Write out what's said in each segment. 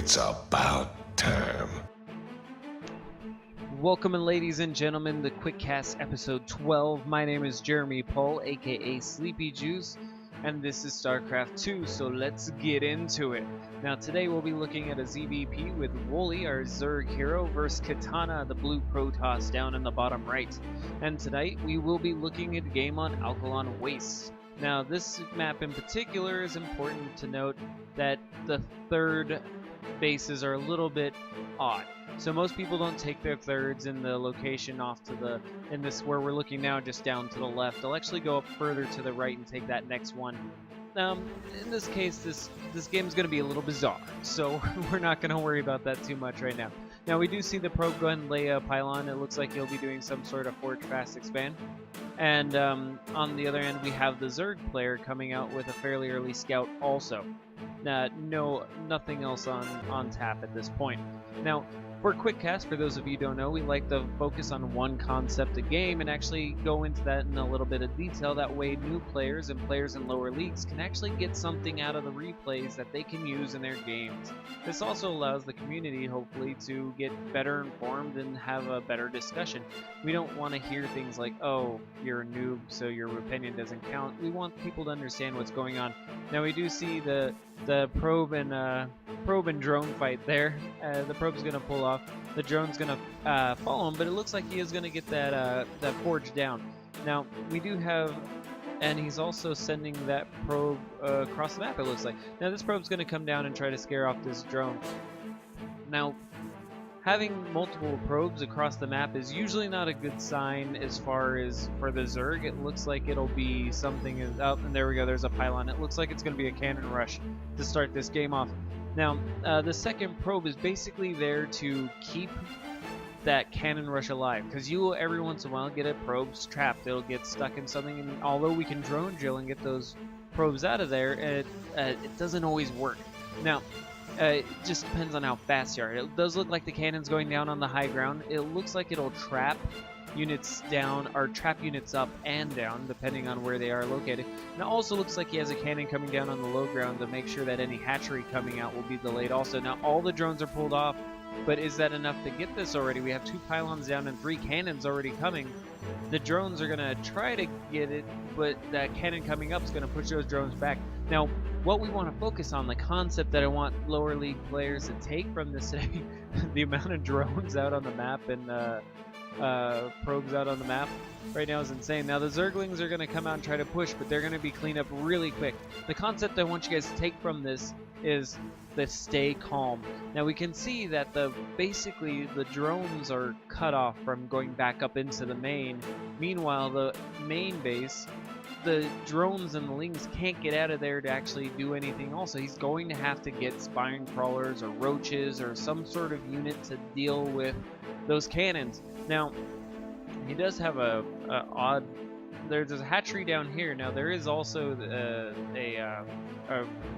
It's about time. Welcome, ladies and gentlemen, to Quick Cast episode 12. My name is Jeremy Paul, aka Sleepy Juice, and this is StarCraft 2, so let's get into it. Now today we'll be looking at a ZVP with Wooly, our Zerg hero, versus Katana, the blue Protoss, down in the bottom right. And tonight we will be looking at a game on Alkaline Wastes. Now this map in particular is important to note that the third bases are a little bit odd. So most people don't take their thirds in the location off to the, in this where we're looking now, just down to the left. They'll actually go up further to the right and take that next one. In this case, this game is going to be a little bizarre, so we're not going to worry about that too much right now. Now we do see the probe go ahead and lay a pylon. It looks like he'll be doing some sort of forge fast expand. And on the other end, we have the Zerg player coming out with a fairly early scout also. Nothing else on tap at this point. Now, for a quick cast, for those of you who don't know, we like to focus on one concept a game and actually go into that in a little bit of detail. That way new players and players in lower leagues can actually get something out of the replays that they can use in their games. This also allows the community, hopefully, to get better informed and have a better discussion. We don't want to hear things like, oh, you're a noob, so your opinion doesn't count. We want people to understand what's going on. Now we do see the probe and drone fight there. The probe's gonna pull off. The drone's gonna follow him, but it looks like he is gonna get that forge down. Now we do have, and he's also sending that probe across the map. It looks like. Now this probe's gonna come down and try to scare off this drone. Now, having multiple probes across the map is usually not a good sign as far as for the Zerg. It looks like it'll be something up, and there we go, there's a pylon. It looks like it's going to be a cannon rush to start this game off. Now, the second probe is basically there to keep that cannon rush alive, because you will every once in a while get a probe's trapped. It'll get stuck in something, and although we can drone drill and get those probes out of there, it doesn't always work. Now, it just depends on how fast you are. It does look like the cannon's going down on the high ground. It looks like it'll trap units down, or trap units up and down, depending on where they are located. And it also looks like he has a cannon coming down on the low ground to make sure that any hatchery coming out will be delayed also. Now all the drones are pulled off, but is that enough to get this already? We have 2 pylons down and 3 cannons already coming. The drones are going to try to get it, but that cannon coming up is going to push those drones back. Now, what we want to focus on, the concept that I want lower league players to take from this today, the amount of drones out on the map and probes out on the map right now is insane. Now the Zerglings are going to come out and try to push, but they're going to be cleaned up really quick. The concept I want you guys to take from this is the stay calm. Now we can see that basically the drones are cut off from going back up into the main. Meanwhile, the main base, the drones and the lings can't get out of there to actually do anything also. He's going to have to get spine crawlers or roaches or some sort of unit to deal with those cannons. Now, he does have a odd... There's a hatchery down here. Now, there is also a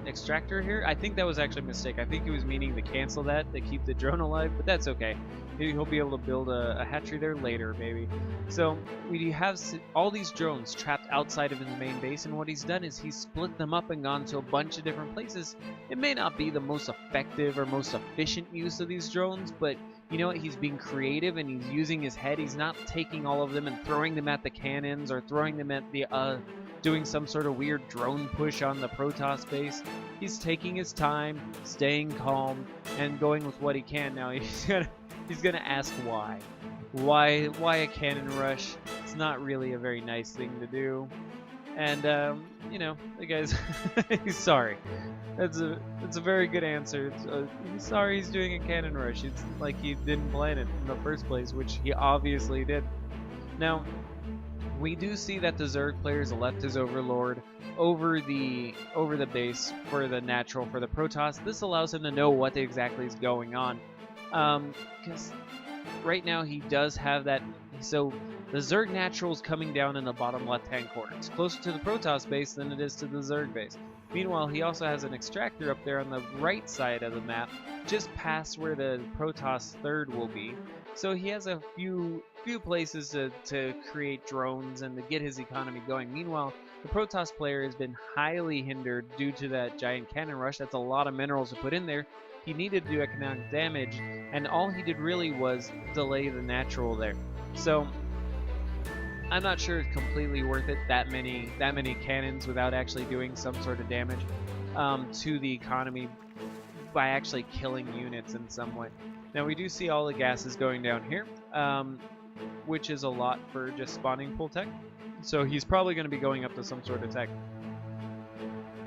extractor here. I think that was actually a mistake. I think he was meaning to cancel that to keep the drone alive, but that's okay. Maybe he'll be able to build a hatchery there later, maybe. So, we have all these drones trapped outside of his main base, and what he's done is he's split them up and gone to a bunch of different places. It may not be the most effective or most efficient use of these drones, but you know what? He's being creative and he's using his head. He's not taking all of them and throwing them at the cannons or throwing them at the doing some sort of weird drone push on the Protoss base. He's taking his time, staying calm, and going with what he can. Now he's gonna ask why. Why a cannon rush? It's not really a very nice thing to do. And you know, the guy's he's sorry. It's a very good answer. He's sorry he's doing a cannon rush. It's like he didn't plan it in the first place, which he obviously did. Now, we do see that the Zerg players left his Overlord over the base for the natural for the Protoss. This allows him to know what exactly is going on, because right now he does have that. So the Zerg natural is coming down in the bottom left-hand corner. It's closer to the Protoss base than it is to the Zerg base. Meanwhile, he also has an extractor up there on the right side of the map, just past where the Protoss third will be. So he has a few places to create drones and to get his economy going. Meanwhile, the Protoss player has been highly hindered due to that giant cannon rush. That's a lot of minerals to put in there. he needed to do economic damage, and all he did really was delay the natural there. So I'm not sure it's completely worth it, that many cannons without actually doing some sort of damage to the economy by actually killing units in some way. Now we do see all the gases going down here, which is a lot for just spawning pool tech. So he's probably going to be going up to some sort of tech.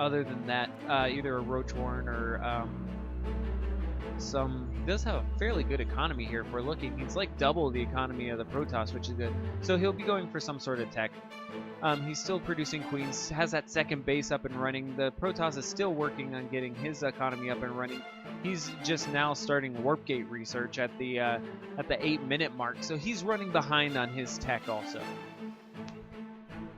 Other than that, either a Roach Warren or he does have a fairly good economy here if we're looking. He's like double the economy of the Protoss, which is good. So he'll be going for some sort of tech. He's still producing queens, has that second base up and running. The Protoss is still working on getting his economy up and running. He's just now starting warp gate research at the 8-minute mark, so he's running behind on his tech also.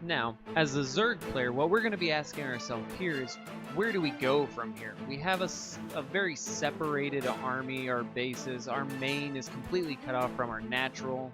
Now, as a Zerg player, what we're going to be asking ourselves here is, where do we go from here? We have a very separated army, our bases. Our main is completely cut off from our natural.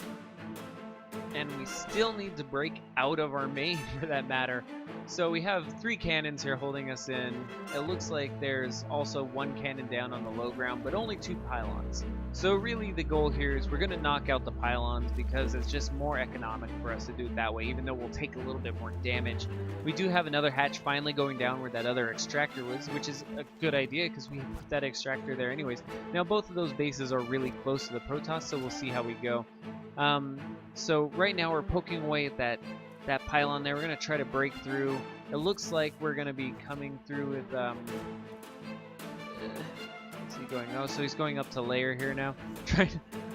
And we still need to break out of our main, for that matter. So we have 3 cannons here holding us in. It looks like there's also 1 cannon down on the low ground, but only 2 pylons. So really the goal here is we're going to knock out the pylons because it's just more economic for us to do it that way, even though we'll take a little bit more damage. We do have another hatch finally going down where that other extractor was, which is a good idea because we put that extractor there anyways. Now both of those bases are really close to the Protoss, so we'll see how we go. So right now we're poking away at that pylon there. We're going to try to break through. It looks like we're going to be coming through with what's he going? Oh, so he's going up to layer here now.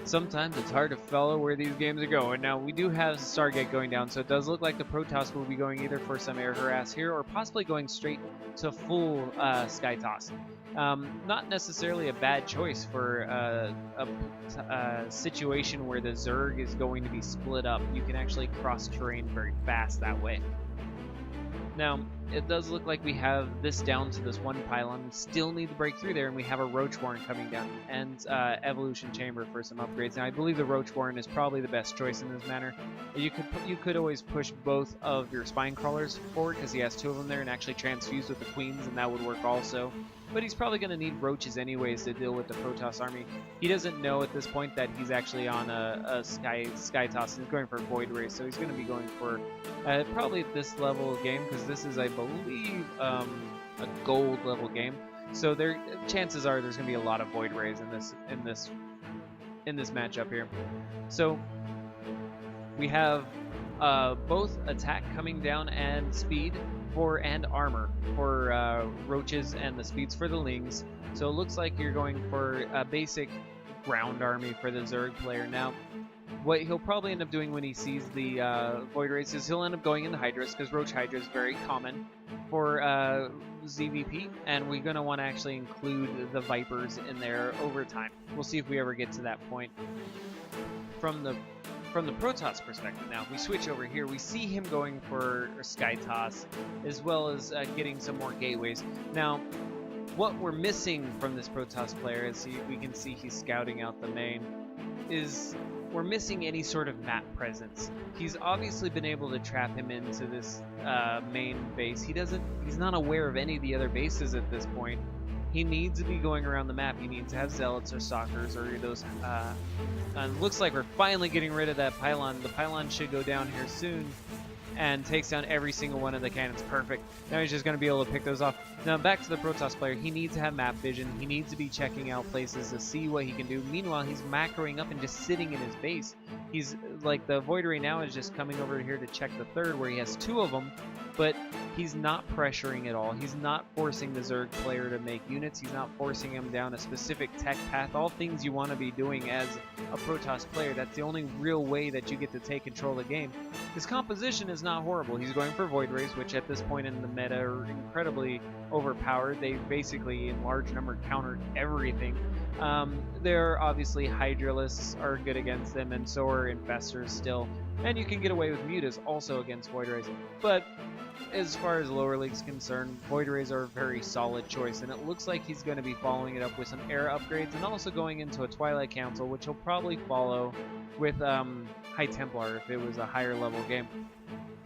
Sometimes it's hard to follow where these games are going. Now we do have Stargate going down, so it does look like the Protoss will be going either for some air harass here or possibly going straight to full Sky Toss. Not necessarily a bad choice for a situation where the Zerg is going to be split up. You can actually cross terrain very fast that way. Now, it does look like we have this down to this 1 pylon. We still need to break through there, and we have a Roach Warren coming down, and Evolution Chamber for some upgrades. Now, I believe the Roach Warren is probably the best choice in this manner. You could always push both of your Spine Crawlers forward, because he has 2 of them there, and actually transfuse with the Queens, and that would work also. But he's probably going to need Roaches anyways to deal with the Protoss army. He doesn't know at this point that he's actually on a Sky Toss. He's going for a Void Ray, so he's going to be going for probably at this level of game, because this is, I believe, a gold level game. So chances are there's going to be a lot of Void Rays in this matchup here. So we have both attack coming down and speed and armor for Roaches and the speeds for the Lings. So it looks like you're going for a basic ground army for the Zerg player. Now, what he'll probably end up doing when he sees the Void Rays is he'll end up going into Hydras, because Roach Hydra is very common for ZVP, and we're going to want to actually include the Vipers in there over time. We'll see if we ever get to that point. From the Protoss perspective now, we switch over here. We see him going for Sky Toss, as well as getting some more gateways. Now, what we're missing from this Protoss player, as we can see he's scouting out the main, is we're missing any sort of map presence. He's obviously been able to trap him into this main base. He's not aware of any of the other bases at this point. He needs to be going around the map. He needs to have Zealots or Stalkers or those. Looks like we're finally getting rid of that pylon. The pylon should go down here soon and takes down every single one of the cannons. Perfect. Now he's just going to be able to pick those off. Now back to the Protoss player. He needs to have map vision. He needs to be checking out places to see what he can do. Meanwhile, he's macroing up and just sitting in his base. He's like, the Void Ray now is just coming over here to check the 3rd, where he has 2 of them, but he's not pressuring at all. He's not forcing the Zerg player to make units. He's not forcing him down a specific tech path. All things you want to be doing as a Protoss player. That's the only real way that you get to take control of the game. His composition is not horrible. He's going for Void Rays, which at this point in the meta are incredibly overpowered. They basically, in large number, countered everything. They're obviously Hydralisks are good against them, and so are Infestors still. And you can get away with Mutas also against Void Rays. But as far as lower league's concerned, Void Rays are a very solid choice, and it looks like he's going to be following it up with some air upgrades and also going into a Twilight Council, which he'll probably follow with High Templar if it was a higher level game.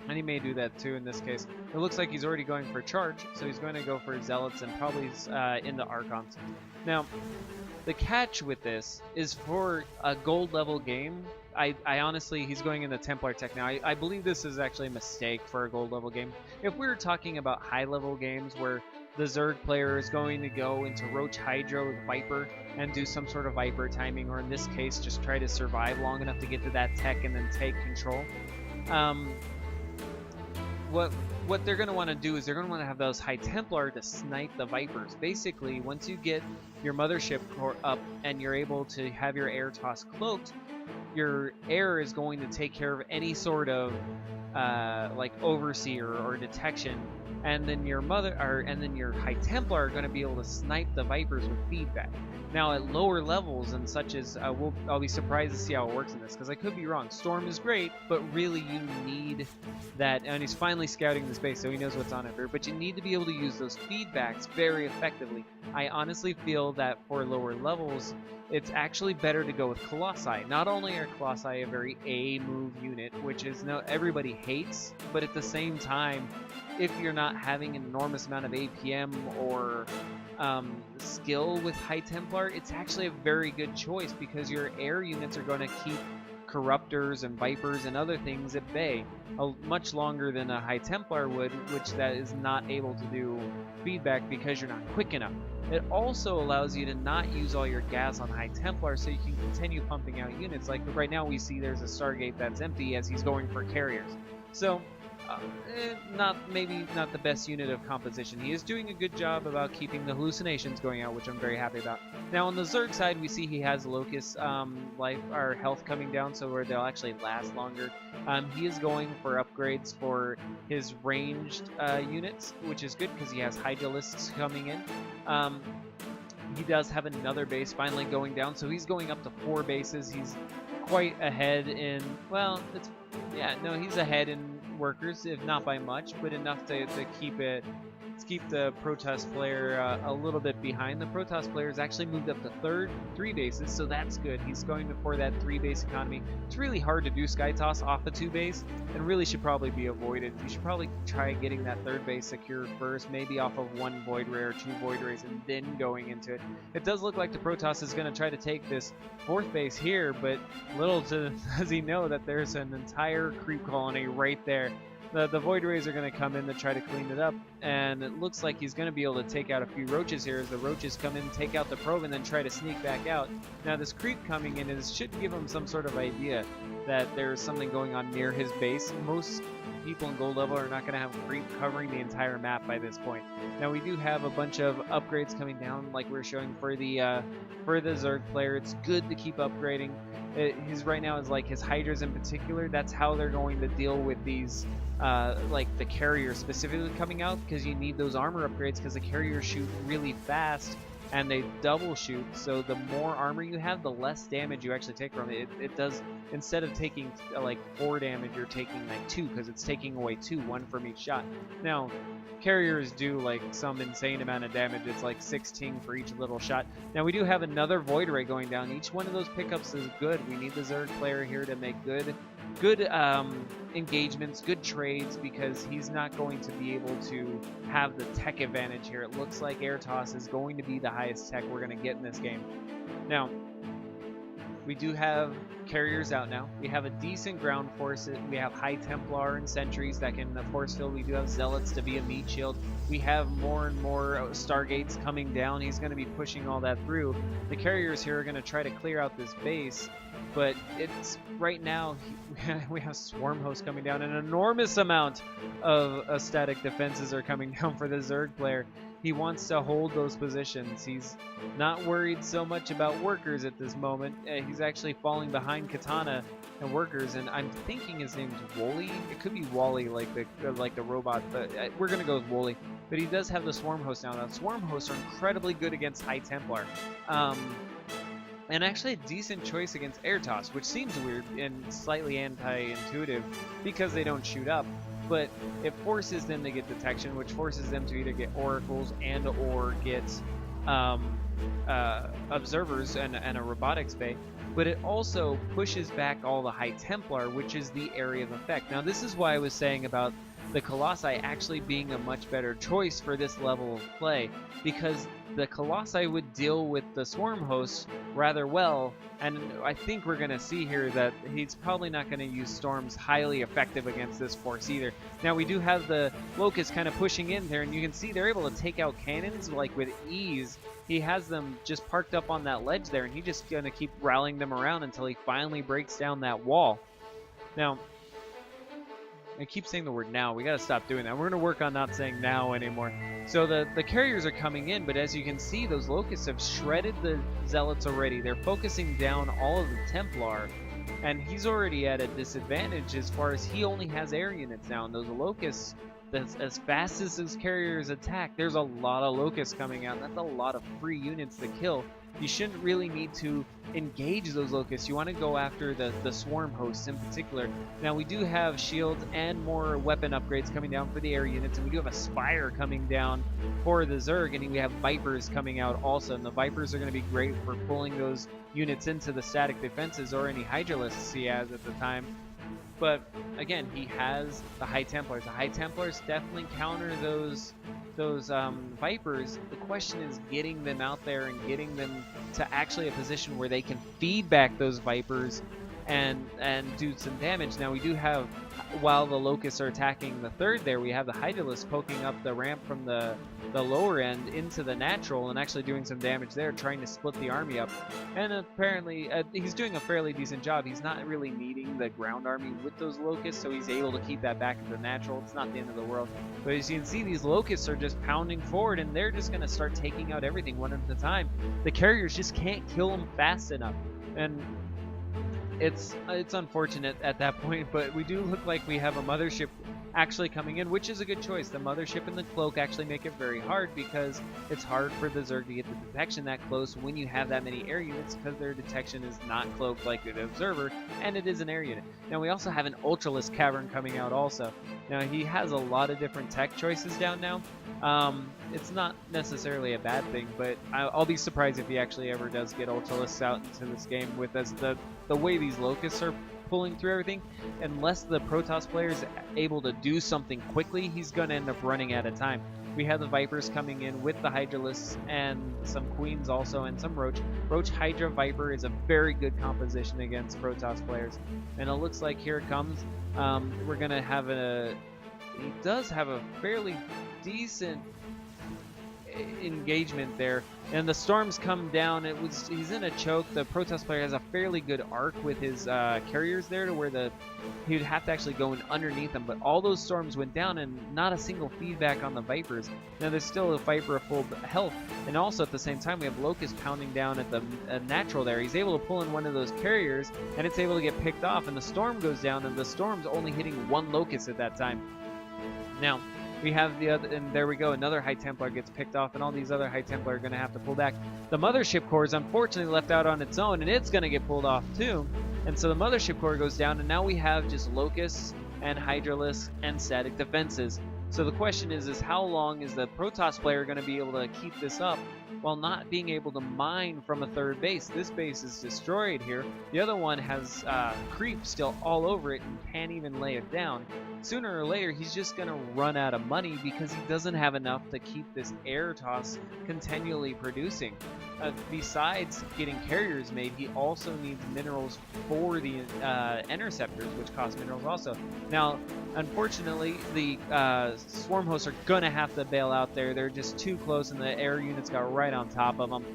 And he may do that too in this case. It looks like he's already going for charge, so he's going to go for Zealots and probably into Archons. Now, the catch with this is for a gold level game, I honestly, he's going into Templar tech now. I believe this is actually a mistake for a gold level game. If we were talking about high level games where the Zerg player is going to go into Roach Hydra with Viper and do some sort of Viper timing, or in this case, just try to survive long enough to get to that tech and then take control. What they're going to want to do is they're going to want to have those High Templar to snipe the Vipers. Basically, once you get your mothership up and you're able to have your air toss cloaked, your air is going to take care of any sort of like overseer or detection, and then your High Templar are going to be able to snipe the Vipers with feedback. Now at lower levels and such as I'll be surprised to see how it works in this, because I could be wrong. Storm is great, but really you need that, and he's finally scouting the space, so he knows what's on it. But you need to be able to use those feedbacks very effectively. I honestly feel that for lower levels, it's actually better to go with Colossi. Not only are Colossi a very A move unit, which is everybody hates, but at the same time, if you're not having an enormous amount of APM or skill with High Templar, it's actually a very good choice, because your air units are going to keep Corruptors and Vipers and other things at bay much longer than a High Templar would, which that is not able to do feedback because you're not quick enough. It also allows you to not use all your gas on High Templar, so you can continue pumping out units. Like right now we see there's a Stargate that's empty as he's going for carriers. So maybe not the best unit of composition. He is doing a good job about keeping the hallucinations going out, which I'm very happy about. Now on the Zerg side, we see he has Locust life or health coming down, so where they'll actually last longer. He is going for upgrades for his ranged units, which is good because he has Hydralisks coming in. He does have another base finally going down, so he's going up to 4 bases. He's quite ahead in, well, he's ahead in workers, if not by much, but enough to keep the Protoss player a little bit behind. The Protoss player has actually moved up to 3 bases, so that's good. He's going for that 3 base economy. It's really hard to do Sky Toss off a 2 base, and really should probably be avoided. You should probably try getting that 3rd base secured first, maybe off of 1 Void Ray or 2 Void Rays, and then going into it. It does look like the Protoss is going to try to take this 4th base here, but little does he know that there's an entire creep colony right there. The Void Rays are going to come in to try to clean it up, and it looks like he's going to be able to take out a few Roaches here as the Roaches come in, take out the probe, and then try to sneak back out. Now this creep coming in should give him some sort of idea that there's something going on near his base. Most people in gold level are not going to have creep covering the entire map by this point. Now we do have a bunch of upgrades coming down, like we're showing for the Zerg player. It's good to keep upgrading. His right now is like his Hydras in particular. That's how they're going to deal with these, like the carriers specifically coming out, because you need those armor upgrades, because the carriers shoot really fast and they double shoot, so the more armor you have, the less damage you actually take from it. It does, instead of taking like 4 damage, you're taking like 2, because it's taking away 2, 1 from each shot. Now, carriers do like some insane amount of damage. It's like 16 for each little shot. Now we do have another Void Ray going down. Each one of those pickups is good. We need the Zerg player here to make good engagements, good trades, because he's not going to be able to have the tech advantage here. It looks like Air Toss is going to be the highest tech we're going to get in this game. Now, we do have carriers out now. We have a decent ground force. We have High Templar and sentries that can force field. We do have Zealots to be a meat shield. We have more and more Stargates coming down. He's going to be pushing all that through. The carriers here are going to try to clear out this base, but it's right now we have Swarm Host coming down. An enormous amount of static defenses are coming down for the Zerg player. He wants to hold those positions. He's not worried so much about workers at this moment. He's actually falling behind Katana and workers, and I'm thinking his name's Wooly. It could be Wally, like the robot, but we're gonna go with Wooly. But he does have the Swarm Host now. Now Swarm Hosts are incredibly good against High Templar. And actually a decent choice against Air Toss, which seems weird and slightly anti-intuitive because they don't shoot up. But it forces them to get detection, which forces them to either get oracles and or get observers and a robotics bay, but it also pushes back all the High Templar, which is the area of effect. Now, this is why I was saying about the Colossi actually being a much better choice for this level of play, because the Colossi would deal with the Swarm hosts rather well, and I think we're going to see here that he's probably not going to use Storms highly effective against this force either. Now, we do have the Locust kind of pushing in there, and you can see they're able to take out cannons like with ease. He has them just parked up on that ledge there, and he's just going to keep rallying them around until he finally breaks down that wall. Now, I keep saying the word now. We got to stop doing that. We're going to work on not saying now anymore. So the carriers are coming in, but as you can see, those Locusts have shredded the Zealots already. They're focusing down all of the Templar, and he's already at a disadvantage as far as he only has air units now. And those Locusts, as fast as those carriers attack, there's a lot of Locusts coming out. That's a lot of free units to kill. You shouldn't really need to engage those Locusts. You want to go after the Swarm hosts in particular. Now, we do have shields and more weapon upgrades coming down for the air units, and we do have a Spire coming down for the Zerg, and we have Vipers coming out also. And the Vipers are going to be great for pulling those units into the static defenses or any Hydralisks he has at the time. But again, he has the High Templars. The High Templars definitely counter those Vipers. The question is getting them out there and getting them to actually a position where they can feed back those Vipers and do some damage. Now, we do have, while the Locusts are attacking the third there, we have the Hydralisk poking up the ramp from the lower end into the natural and actually doing some damage there, trying to split the army up. And apparently, he's doing a fairly decent job. He's not really needing the ground army with those Locusts, so he's able to keep that back into the natural. It's not the end of the world. But as you can see, these Locusts are just pounding forward, and they're just going to start taking out everything one at a time. The carriers just can't kill them fast enough. And it's unfortunate at that point, but we do look like we have a mothership actually coming in, which is a good choice. The mothership and the cloak actually make it very hard because it's hard for the Zerg to get the detection that close when you have that many air units, because their detection is not cloaked like the observer, and it is an air unit. Now, we also have an Ultralisk Cavern coming out also. Now, he has a lot of different tech choices down now. It's not necessarily a bad thing, but I'll be surprised if he actually ever does get Ultralisks out into this game with us. The way these Locusts are pulling through everything, unless the Protoss player is able to do something quickly, he's going to end up running out of time. We have the Vipers coming in with the Hydralisks and some Queens also, and some Roach. Roach Hydra Viper is a very good composition against Protoss players. And it looks like here it comes. We're going to have he does have a fairly decent engagement there, and the storms come down. He's in a choke. The Protoss player has a fairly good arc with his carriers there, to where he would have to actually go in underneath them, but all those storms went down and not a single feedback on the Vipers. Now, there's still a Viper of full health, and also at the same time we have Locust pounding down at the natural there. He's able to pull in one of those carriers, and it's able to get picked off, and the storm goes down, and the storm's only hitting one Locust at that time. Now, we have the other, and there we go, another High Templar gets picked off, and all these other High Templar are going to have to pull back. The Mothership Core is unfortunately left out on its own, and it's going to get pulled off too. And so the Mothership Core goes down, and now we have just Locusts and Hydralisks and static defenses. So the question is how long is the Protoss player going to be able to keep this up while not being able to mine from a third base? This base is destroyed here. The other one has creep still all over it and can't even lay it down. Sooner or later, he's just going to run out of money because he doesn't have enough to keep this air toss continually producing. Besides getting carriers made, he also needs minerals for the interceptors, which cost minerals also. Now, unfortunately, the swarm hosts are going to have to bail out there. They're just too close, and the air units got right on top of them.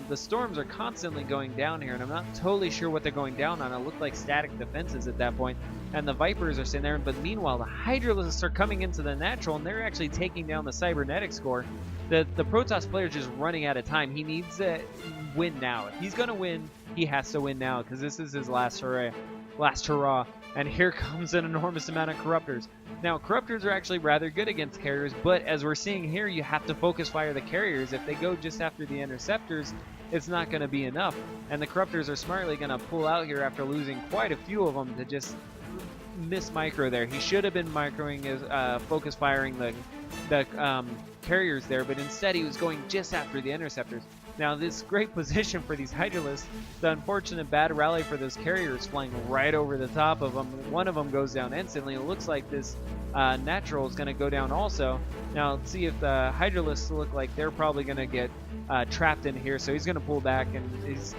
The storms are constantly going down here, and I'm not totally sure what they're going down on. It looked like static defenses at that point, and the Vipers are sitting there. But meanwhile, the Hydralisks are coming into the natural, and they're actually taking down the Cybernetics Core. The Protoss player is just running out of time. He needs to win now. If he's going to win, he has to win now, because this is his last hurrah. And here comes an enormous amount of Corruptors. Now, Corruptors are actually rather good against carriers, but as we're seeing here, you have to focus fire the carriers. If they go just after the Interceptors, it's not going to be enough. And the Corruptors are smartly going to pull out here after losing quite a few of them to just miss micro there. He should have been microing his focus firing the carriers there, but instead he was going just after the Interceptors. Now this great position for these Hydralisks, the unfortunate bad rally for those carriers flying right over the top of them. One of them goes down instantly. It looks like this natural is going to go down also. Now let's see if the Hydralisks look like they're probably going to get trapped in here. So he's going to pull back and he's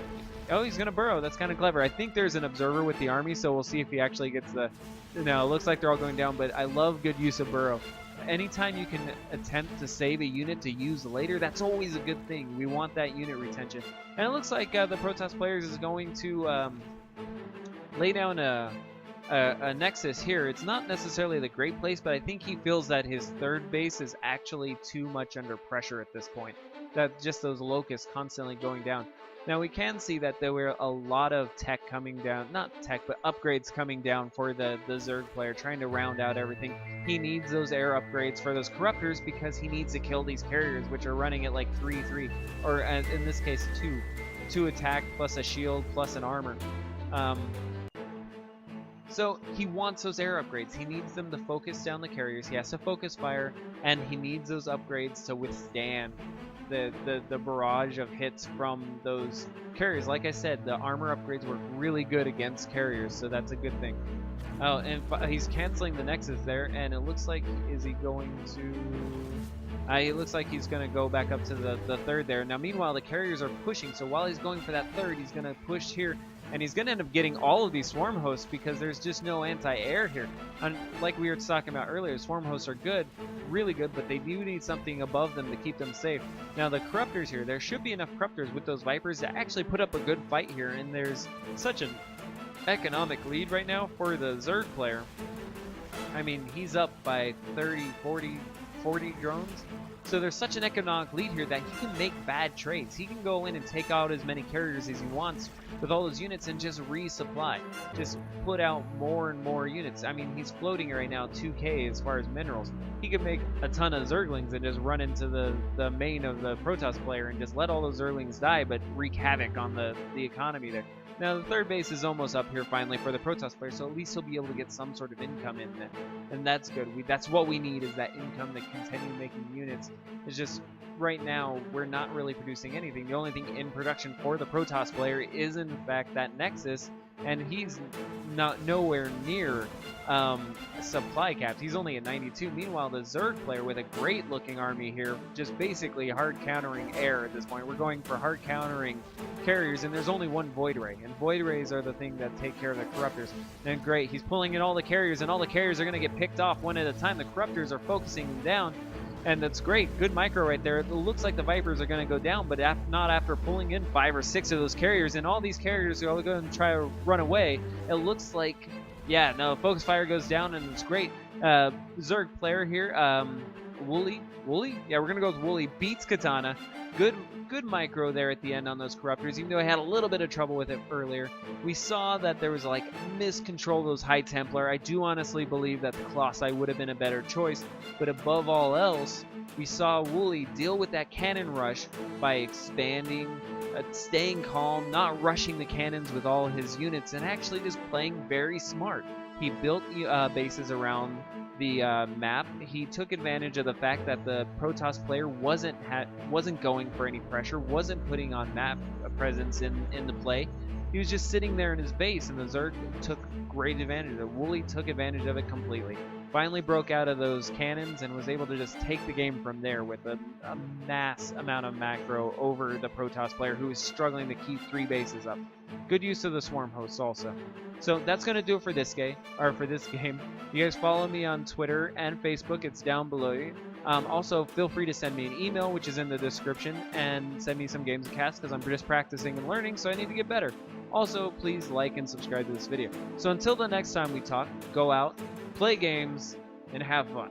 going to burrow. That's kind of clever. I think there's an observer with the army, so we'll see if he actually gets the... No, it looks like they're all going down, but I love good use of burrow. Anytime you can attempt to save a unit to use later, that's always a good thing. We want that unit retention. And it looks like the Protoss players is going to lay down a nexus here. It's not necessarily the great place, but I think he feels that his third base is actually too much under pressure at this point. That just those locusts constantly going down. Now we can see that there were a lot of tech coming down, not tech, but upgrades coming down for the Zerg player, trying to round out everything. He needs those air upgrades for those corruptors because he needs to kill these carriers, which are running at like 3-3, or in this case 2 attack plus a shield plus an armor. So he wants those air upgrades. He needs them to focus down the carriers. He has to focus fire, and he needs those upgrades to withstand the barrage of hits from those carriers. Like I said, the armor upgrades work really good against carriers, so that's a good thing. Oh, and he's canceling the nexus there, and it looks like, is he going to... it looks like he's going to go back up to the third there. Now, meanwhile, the carriers are pushing, so while he's going for that third, he's going to push here, and he's going to end up getting all of these swarm hosts because there's just no anti-air here. And like we were talking about earlier, swarm hosts are good, really good, but they do need something above them to keep them safe. Now, the corruptors here, there should be enough corruptors with those vipers to actually put up a good fight here, and there's such an economic lead right now for the Zerg player. I mean, he's up by 30, 40 drones. So there's such an economic lead here that he can make bad trades. He can go in and take out as many carriers as he wants with all those units and just resupply. Just put out more and more units. I mean, he's floating right now 2k as far as minerals. He could make a ton of Zerglings and just run into the main of the Protoss player and just let all those Zerglings die, but wreak havoc on the economy there. Now, the third base is almost up here finally for the Protoss player, so at least he'll be able to get some sort of income in there. And that's good. That's what we need, is that income to continue making units. It's just, right now, we're not really producing anything. The only thing in production for the Protoss player is, in fact, that Nexus, and he's nowhere near supply capped. He's only at 92. Meanwhile, the Zerg player with a great looking army here, just basically hard countering air at this point. We're going for hard countering carriers, and there's only one Void Ray, and Void Rays are the thing that take care of the Corruptors. And great, he's pulling in all the carriers, and all the carriers are going to get picked off one at a time. The Corruptors are focusing them down, and that's great. Good micro right there. It looks like the Vipers are going to go down, but not after pulling in 5 or 6 of those carriers, and all these carriers are going to try to run away. It looks like, yeah, no, focus fire goes down, and it's great. Zerg player here, Wooly? Yeah, we're going to go with Wooly. Beats Katana. Good micro there at the end on those Corruptors, even though I had a little bit of trouble with it earlier. We saw that there was like miscontrol of those High Templar. I do honestly believe that the Colossi would have been a better choice, but above all else, we saw Wooly deal with that cannon rush by expanding, staying calm, not rushing the cannons with all his units, and actually just playing very smart. He built bases around the map. He took advantage of the fact that the Protoss player wasn't going for any pressure, wasn't putting on map presence in the play. He was just sitting there in his base, and the Zerg took great advantage of it. Wooly took advantage of it completely. Finally broke out of those cannons and was able to just take the game from there with a mass amount of macro over the Protoss player, who was struggling to keep 3 bases up. Good use of the swarm hosts also. So that's going to do it for this game. You guys follow me on Twitter and Facebook. It's down below. Also, feel free to send me an email, which is in the description, and send me some games of Casts, because I'm just practicing and learning, so I need to get better. Also, please like and subscribe to this video. So until the next time we talk, go out, play games, and have fun.